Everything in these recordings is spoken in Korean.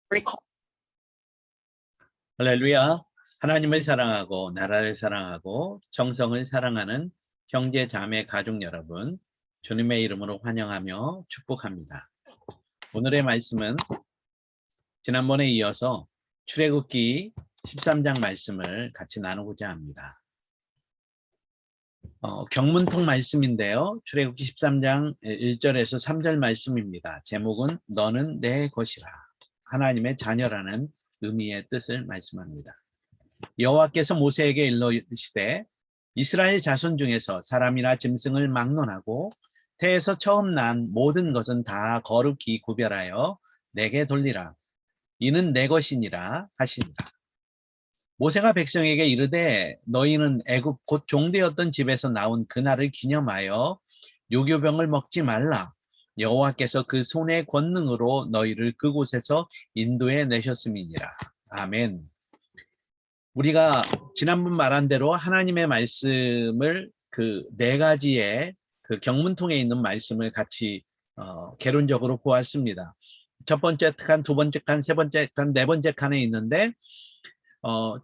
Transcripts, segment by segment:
Recall. 할렐루야. 하나님을 사랑하고 나라를 사랑하고 정성을 사랑하는 형제 자매 가족 여러분, 주님의 이름으로 환영하며 축복합니다. 오늘의 말씀은 지난번에 이어서 출애굽기 13장 말씀을 같이 나누고자 합니다. 경문통 말씀인데요. 출애굽기 13장 1절에서 3절 말씀입니다. 제목은 너는 내 것이라. 하나님의 자녀라는 의미의 뜻을 말씀합니다. 여호와께서 모세에게 일러시되 이스라엘 자손 중에서 사람이나 짐승을 막론하고 태에서 처음 난 모든 것은 다 거룩히 구별하여 내게 돌리라. 이는 내 것이니라 하시니라. 모세가 백성에게 이르되 너희는 애굽 곧 종되었던 집에서 나온 그날을 기념하여 유교병을 먹지 말라. 여호와께서 그 손의 권능으로 너희를 그곳에서 인도해 내셨음이니라. 아멘. 우리가 지난번 말한 대로 하나님의 말씀을 그 네 가지의 그 경문통에 있는 말씀을 같이 개론적으로 보았습니다. 첫 번째 칸, 두 번째 칸, 세 번째 칸, 네 번째 칸에 있는데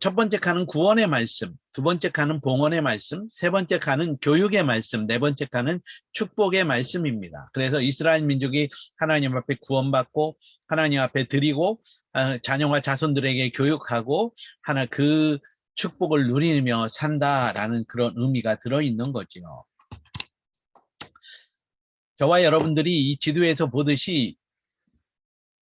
첫 번째 칸은 구원의 말씀, 두 번째 칸은 봉헌의 말씀, 세 번째 칸은 교육의 말씀, 네 번째 칸은 축복의 말씀입니다. 그래서 이스라엘 민족이 하나님 앞에 구원받고 하나님 앞에 드리고 자녀와 자손들에게 교육하고 하나 그 축복을 누리며 산다라는 그런 의미가 들어있는 거죠. 저와 여러분들이 이 지도에서 보듯이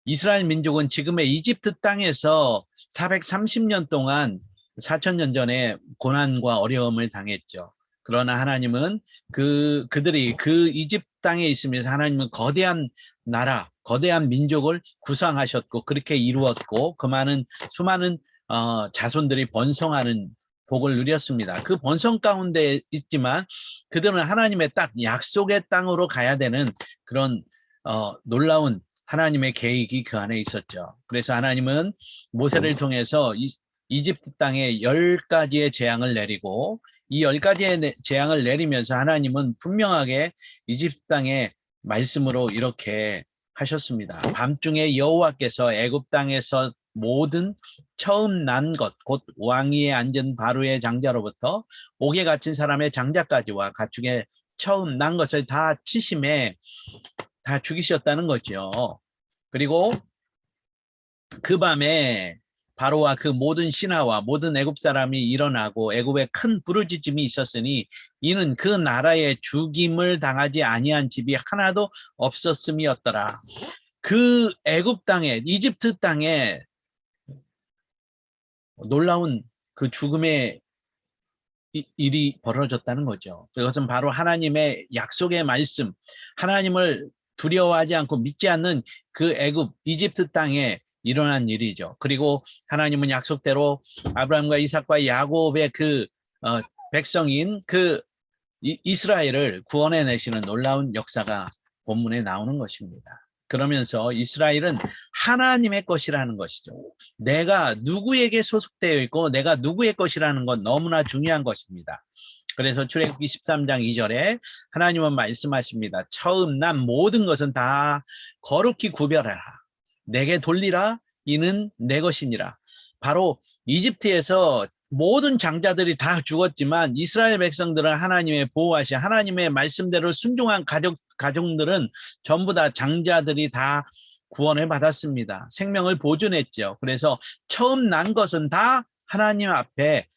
이스라엘 민족은 지금의 이집트 땅에서 430년 동안 4000년 전에 고난과 어려움을 당했죠. 그러나 하나님은 그들이 그 이집트 땅에 있으면서 하나님은 거대한 나라, 거대한 민족을 구성하셨고 그렇게 이루었고 그 수많은 자손들이 번성하는 복을 누렸습니다. 그 번성 가운데 있지만 그들은 하나님의 딱 약속의 땅으로 가야 되는 그런 놀라운 하나님의 계획이 그 안에 있었죠. 그래서 하나님은 모세를 통해서 이집트 땅에 10가지의 재앙을 내리고 이 10가지의 재앙을 내리면서 하나님은 분명하게 이집트 땅에 말씀으로 이렇게 하셨습니다. 밤중에 여호와께서 애굽 땅에서 모든 처음 난 것, 곧 왕위에 앉은 바로의 장자로부터 옥에 갇힌 사람의 장자까지와 가축의 처음 난 것을 다 치심에 다 죽이셨다는 거죠. 그리고 그 밤에 바로와 그 모든 신하와 모든 애굽 사람이 일어나고 애굽에 큰 부르짖음이 있었으니 이는 그 나라의 죽임을 당하지 아니한 집이 하나도 없었음이었더라. 그 애굽 땅에 이집트 땅에 놀라운 그 죽음의 일이 벌어졌다는 거죠. 그것은 바로 하나님의 약속의 말씀, 하나님을 두려워하지 않고 믿지 않는 그 애굽 이집트 땅에 일어난 일이죠. 그리고 하나님은 약속대로 아브라함과 이삭과 야곱의 그 백성인 그 이스라엘을 구원해 내시는 놀라운 역사가 본문에 나오는 것입니다. 그러면서 이스라엘은 하나님의 것이라는 것이죠. 내가 누구에게 소속되어 있고 내가 누구의 것이라는 건 너무나 중요한 것입니다. 그래서 출애굽기 13장 2절에 하나님은 말씀하십니다. 처음 난 모든 것은 다 거룩히 구별하라. 내게 돌리라. 이는 내 것이니라. 바로 이집트에서 모든 장자들이 다 죽었지만 이스라엘 백성들은 하나님의 보호하신 하나님의 말씀대로 순종한 가족들은 전부 다 장자들이 다 구원을 받았습니다. 생명을 보존했죠. 그래서 처음 난 것은 다 하나님 앞에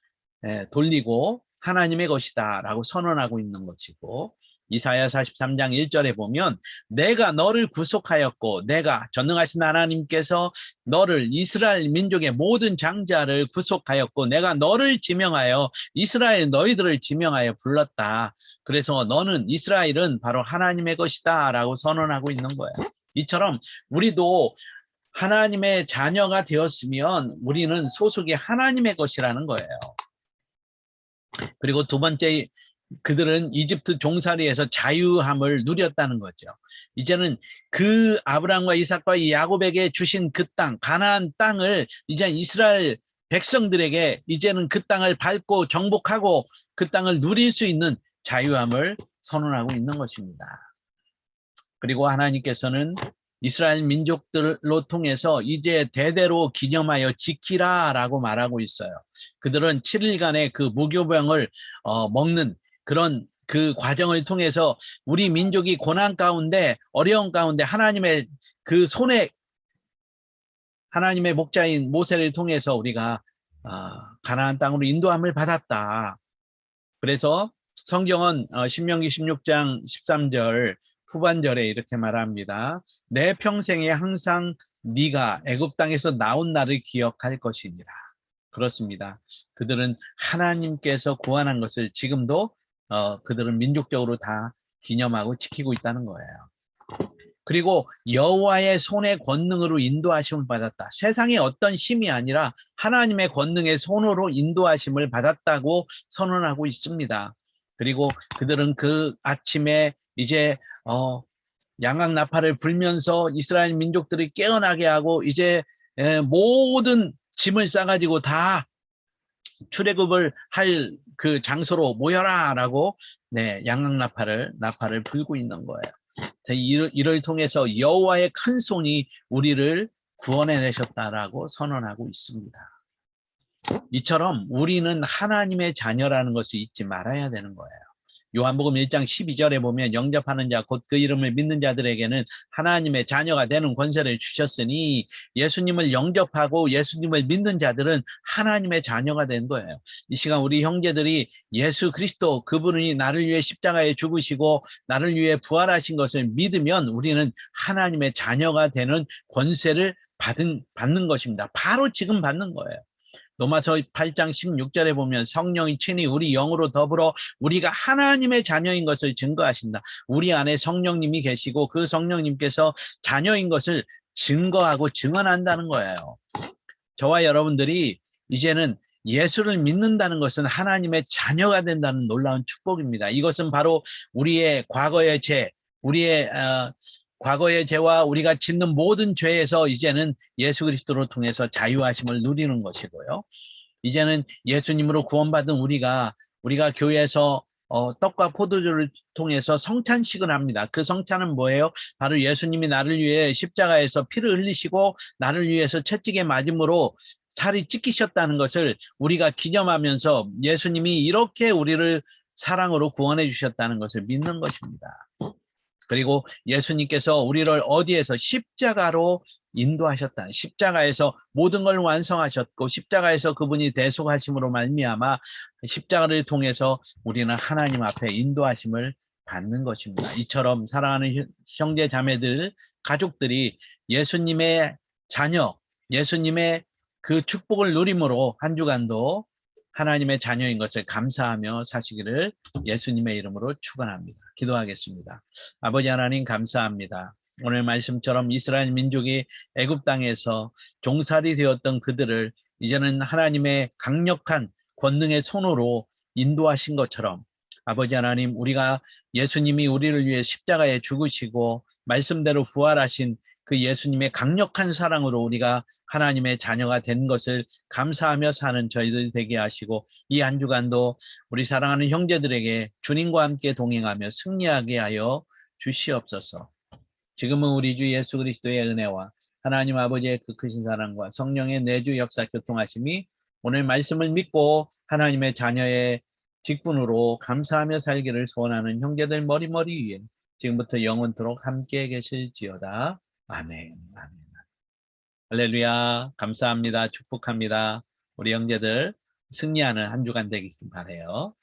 돌리고 하나님의 것이다 라고 선언하고 있는 것이고 이사야 43장 1절에 보면 내가 너를 구속하였고 내가 전능하신 하나님께서 너를 이스라엘 민족의 모든 장자를 구속하였고 내가 너를 지명하여 이스라엘 너희들을 지명하여 불렀다. 그래서 너는 이스라엘은 바로 하나님의 것이다 라고 선언하고 있는 거예요. 이처럼 우리도 하나님의 자녀가 되었으면 우리는 소속이 하나님의 것이라는 거예요. 그리고 두 번째 그들은 이집트 종살이에서 자유함을 누렸다는 거죠. 이제는 그 아브라함과 이삭과 야곱에게 주신 그 땅, 가나안 땅을 이제 이스라엘 백성들에게 이제는 그 땅을 밟고 정복하고 그 땅을 누릴 수 있는 자유함을 선언하고 있는 것입니다. 그리고 하나님께서는 이스라엘 민족들로 통해서 이제 대대로 기념하여 지키라라고 말하고 있어요. 그들은 7일간의 그 무교병을 먹는 그런 그 과정을 통해서 우리 민족이 고난 가운데 어려운 가운데 하나님의 그 손에 하나님의 목자인 모세를 통해서 우리가 가나안 땅으로 인도함을 받았다. 그래서 성경은 신명기 16장 13절 후반절에 이렇게 말합니다. 내 평생에 항상 네가 애굽 땅에서 나온 날을 기억할 것이니라. 그렇습니다. 그들은 하나님께서 구원한 것을 지금도 그들은 민족적으로 다 기념하고 지키고 있다는 거예요. 그리고 여호와의 손의 권능으로 인도하심을 받았다. 세상의 어떤 힘이 아니라 하나님의 권능의 손으로 인도하심을 받았다고 선언하고 있습니다. 그리고 그들은 그 아침에 이제 양각 나팔을 불면서 이스라엘 민족들이 깨어나게 하고 이제 모든 짐을 싸가지고 다 출애굽을 할 그 장소로 모여라라고 양각 나팔을 불고 있는 거예요. 이를 통해서 여호와의 큰 손이 우리를 구원해내셨다라고 선언하고 있습니다. 이처럼 우리는 하나님의 자녀라는 것을 잊지 말아야 되는 거예요. 요한복음 1장 12절에 보면 영접하는 자 곧 그 이름을 믿는 자들에게는 하나님의 자녀가 되는 권세를 주셨으니 예수님을 영접하고 예수님을 믿는 자들은 하나님의 자녀가 된 거예요. 이 시간 우리 형제들이 예수 그리스도 그분이 나를 위해 십자가에 죽으시고 나를 위해 부활하신 것을 믿으면 우리는 하나님의 자녀가 되는 권세를 받는 것입니다. 바로 지금 받는 거예요. 로마서 8장 16절에 보면 성령이 친히 우리 영으로 더불어 우리가 하나님의 자녀인 것을 증거하신다. 우리 안에 성령님이 계시고 그 성령님께서 자녀인 것을 증거하고 증언한다는 거예요. 저와 여러분들이 이제는 예수를 믿는다는 것은 하나님의 자녀가 된다는 놀라운 축복입니다. 이것은 바로 우리의 과거의 죄, 우리의 과거의 죄와 우리가 짓는 모든 죄에서 이제는 예수 그리스도를 통해서 자유하심을 누리는 것이고요. 이제는 예수님으로 구원받은 우리가 교회에서 떡과 포도주를 통해서 성찬식을 합니다. 그 성찬은 뭐예요? 바로 예수님이 나를 위해 십자가에서 피를 흘리시고 나를 위해서 채찍에 맞음으로 살이 찢기셨다는 것을 우리가 기념하면서 예수님이 이렇게 우리를 사랑으로 구원해 주셨다는 것을 믿는 것입니다. 그리고 예수님께서 우리를 어디에서 십자가로 인도하셨다. 십자가에서 모든 걸 완성하셨고 십자가에서 그분이 대속하심으로 말미암아 십자가를 통해서 우리는 하나님 앞에 인도하심을 받는 것입니다. 이처럼 사랑하는 형제 자매들, 가족들이 예수님의 자녀, 예수님의 그 축복을 누림으로 한 주간도 하나님의 자녀인 것을 감사하며 사시기를 예수님의 이름으로 축원합니다. 기도하겠습니다. 아버지 하나님 감사합니다. 오늘 말씀처럼 이스라엘 민족이 애굽 땅에서 종살이 되었던 그들을 이제는 하나님의 강력한 권능의 손으로 인도하신 것처럼 아버지 하나님 우리가 예수님이 우리를 위해 십자가에 죽으시고 말씀대로 부활하신 그 예수님의 강력한 사랑으로 우리가 하나님의 자녀가 된 것을 감사하며 사는 저희들 되게 하시고 이 한 주간도 우리 사랑하는 형제들에게 주님과 함께 동행하며 승리하게 하여 주시옵소서. 지금은 우리 주 예수 그리스도의 은혜와 하나님 아버지의 그 크신 사랑과 성령의 내주 역사 교통하심이 오늘 말씀을 믿고 하나님의 자녀의 직분으로 감사하며 살기를 소원하는 형제들 머리머리 위에 지금부터 영원토록 함께 계실지어다. 아멘. 아멘. 할렐루야. 감사합니다. 축복합니다. 우리 형제들 승리하는 한 주간 되길 바라요.